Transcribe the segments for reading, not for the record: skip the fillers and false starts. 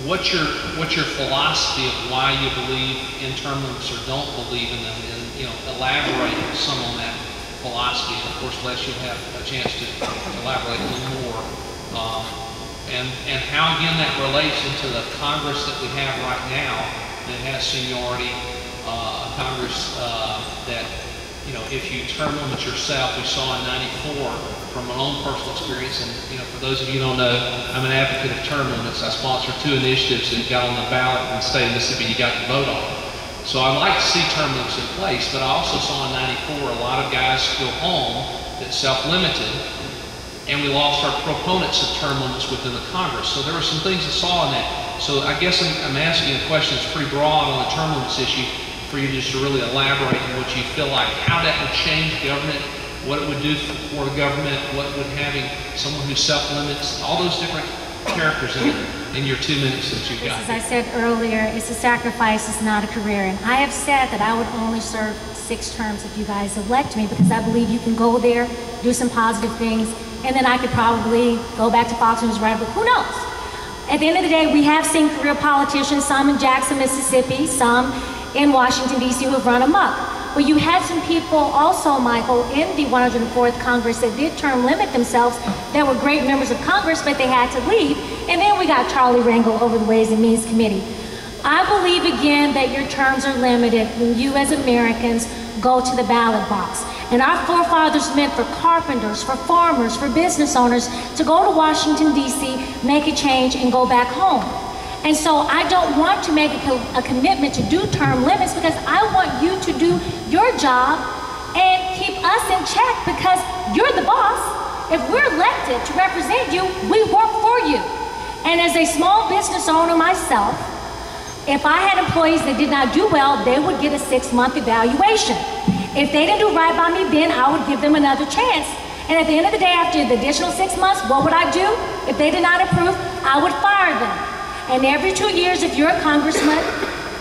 what's your philosophy of why you believe in term limits or don't believe in them, and elaborate some on that philosophy. And of course, Les, you'll have a chance to elaborate a little more, and how again that relates into the Congress that we have right now that has seniority, Congress that if you term limit yourself, we saw in '94 from my own personal experience, and for those of you who don't know, I'm an advocate of term limits. I sponsor 2 initiatives that got on the ballot in the state of Mississippi you got to vote on. So I'd like to see term limits in place, but I also saw in '94 a lot of guys go home that self-limited, and we lost our proponents of term limits within the Congress. So there were some things I saw in that. So I guess I'm asking a question that's pretty broad on the term limits issue for you just to really elaborate on what you feel like, how that would change government, what it would do for the government, what would having someone who self-limits, all those different characters in your 2 minutes that you've got. As I said earlier, it's a sacrifice, it's not a career. And I have said that I would only serve 6 terms if you guys elect me, because I believe you can go there, do some positive things, and then I could probably go back to Fox News, write a book, who knows? At the end of the day, we have seen career politicians, some in Jackson, Mississippi, some in Washington, D.C., who have run amok. But you had some people also, Michael, in the 104th Congress that did term limit themselves, that were great members of Congress, but they had to leave. And then we got Charlie Rangel over the Ways and Means Committee. I believe, again, that your terms are limited when you as Americans go to the ballot box. And our forefathers meant for carpenters, for farmers, for business owners to go to Washington, D.C., make a change, and go back home. And so I don't want to make a commitment to do term limits, because I want you to do your job and keep us in check, because you're the boss. If we're elected to represent you, we work for you. And as a small business owner myself, if I had employees that did not do well, they would get a 6-month evaluation. If they didn't do right by me, then I would give them another chance. And at the end of the day, after the additional 6 months, what would I do? If they did not approve, I would fire them. And every 2 years, if you're a congressman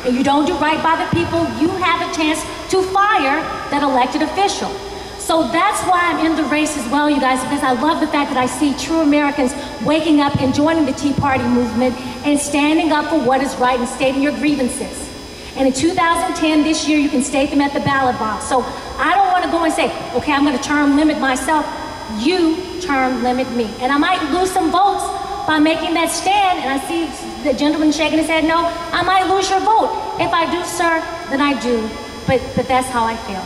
and you don't do right by the people, you have a chance to fire that elected official. So that's why I'm in the race as well, you guys, because I love the fact that I see true Americans waking up and joining the Tea Party movement and standing up for what is right and stating your grievances. And in 2010, this year, you can state them at the ballot box. So I don't want to go and say, okay, I'm going to term limit myself. You term limit me. And I might lose some votes by making that stand, and I see the gentleman shaking his head no, I might lose your vote. If I do, sir, then I do. But that's how I feel.